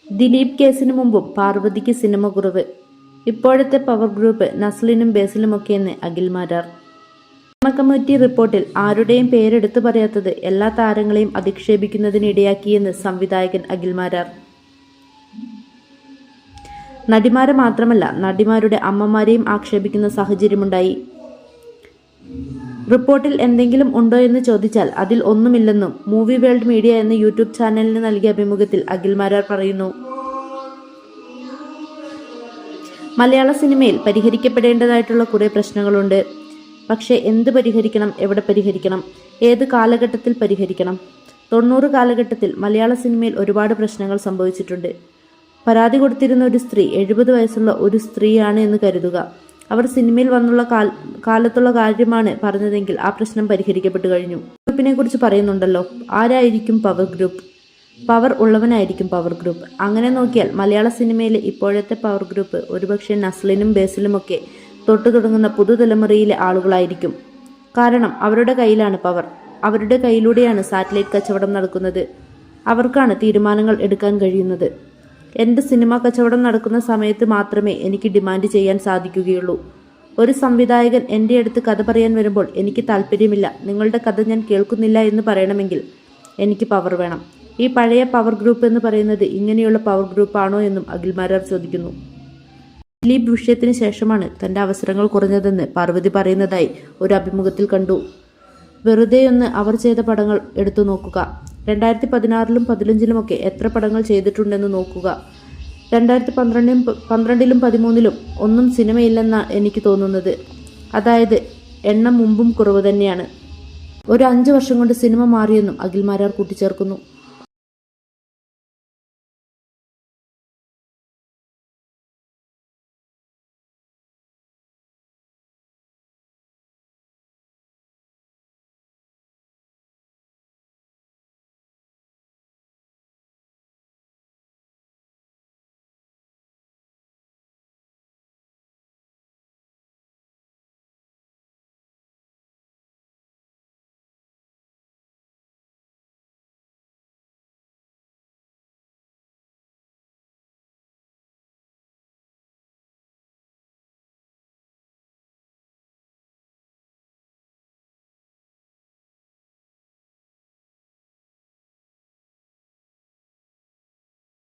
ദിലീപ് കേസിന് മുമ്പും പാർവതിക്ക് സിനിമ കുറവ്. ഇപ്പോഴത്തെ പവർ ഗ്രൂപ്പ് നസ്ലിനും ബേസിലുമൊക്കെയെന്ന് അഖിൽ മാരാർ. സിനിമ കമ്മിറ്റി റിപ്പോർട്ടിൽ ആരുടെയും പേരെടുത്തു പറയാത്തത് എല്ലാ താരങ്ങളെയും അധിക്ഷേപിക്കുന്നതിന് ഇടയാക്കിയെന്ന് സംവിധായകൻ അഖിൽ മാരാർ. നടിമാരെ മാത്രമല്ല, നടിമാരുടെ അമ്മമാരെയും ആക്ഷേപിക്കുന്ന സാഹചര്യമുണ്ടായി. റിപ്പോർട്ടിൽ എന്തെങ്കിലും ഉണ്ടോ എന്ന് ചോദിച്ചാൽ അതിൽ ഒന്നുമില്ലെന്നും മൂവി വേൾഡ് മീഡിയ എന്ന യൂട്യൂബ് ചാനലിന് നൽകിയ അഭിമുഖത്തിൽ അഖിൽ മാരാർ പറയുന്നു. മലയാള സിനിമയിൽ പരിഹരിക്കപ്പെടേണ്ടതായിട്ടുള്ള കുറേ പ്രശ്നങ്ങളുണ്ട്. പക്ഷേ എന്ത് പരിഹരിക്കണം, എവിടെ പരിഹരിക്കണം, ഏത് കാലഘട്ടത്തിൽ പരിഹരിക്കണം? 90 കാലഘട്ടത്തിൽ മലയാള സിനിമയിൽ ഒരുപാട് പ്രശ്നങ്ങൾ സംഭവിച്ചിട്ടുണ്ട്. പരാതി കൊടുത്തിരുന്ന ഒരു സ്ത്രീ 70 വയസ്സുള്ള ഒരു സ്ത്രീയാണ് എന്ന് കരുതുക. അവർ സിനിമയിൽ വന്നുള്ള കാലത്തുള്ള കാര്യമാണ് പറഞ്ഞതെങ്കിൽ ആ പ്രശ്നം പരിഹരിക്കപ്പെട്ടു കഴിഞ്ഞു. ഗ്രൂപ്പിനെ കുറിച്ച് പറയുന്നുണ്ടല്ലോ, ആരായിരിക്കും പവർ ഗ്രൂപ്പ്? പവർ ഉള്ളവനായിരിക്കും പവർ ഗ്രൂപ്പ്. അങ്ങനെ നോക്കിയാൽ മലയാള സിനിമയിലെ ഇപ്പോഴത്തെ പവർ ഗ്രൂപ്പ് ഒരുപക്ഷെ നസ്ലിനും ബേസിലുമൊക്കെ തൊട്ടു തുടങ്ങുന്ന പുതുതലമുറയിലെ ആളുകളായിരിക്കും. കാരണം അവരുടെ കയ്യിലാണ് പവർ. അവരുടെ കയ്യിലൂടെയാണ് സാറ്റലൈറ്റ് കച്ചവടം നടക്കുന്നത്. അവർക്കാണ് തീരുമാനങ്ങൾ എടുക്കാൻ കഴിയുന്നത്. എൻ്റെ സിനിമ കച്ചവടം നടക്കുന്ന സമയത്ത് മാത്രമേ എനിക്ക് ഡിമാൻഡ് ചെയ്യാൻ സാധിക്കുകയുള്ളൂ. ഒരു സംവിധായകൻ എൻ്റെ അടുത്ത് കഥ പറയാൻ വരുമ്പോൾ എനിക്ക് താല്പര്യമില്ല, നിങ്ങളുടെ കഥ ഞാൻ കേൾക്കുന്നില്ല എന്ന് പറയണമെങ്കിൽ എനിക്ക് പവർ വേണം. ഈ പഴയ പവർ ഗ്രൂപ്പ് എന്ന് പറയുന്നത് ഇങ്ങനെയുള്ള പവർ ഗ്രൂപ്പാണോ എന്നും അഖിൽ മാരാർ ചോദിക്കുന്നു. ദിലീപ് വിഷയത്തിന് ശേഷമാണ് തൻ്റെ അവസരങ്ങൾ കുറഞ്ഞതെന്ന് പാർവതി പറയുന്നതായി ഒരു അഭിമുഖത്തിൽ കണ്ടു. വെറുതെയൊന്ന് അവർ ചെയ്ത പടങ്ങൾ എടുത്തു നോക്കുക. 2016-ലും 2015-ലുമൊക്കെ എത്ര പടങ്ങൾ ചെയ്തിട്ടുണ്ടെന്ന് നോക്കുക. 2012-ലും 2013-ലും ഒന്നും സിനിമയില്ലെന്നാണ് എനിക്ക് തോന്നുന്നത്. അതായത് എണ്ണം മുമ്പും കുറവ് തന്നെയാണ്. ഒരു 5 വർഷം കൊണ്ട് സിനിമ മാറിയെന്നും അഖിൽ മാരാർ കൂട്ടിച്ചേർക്കുന്നു.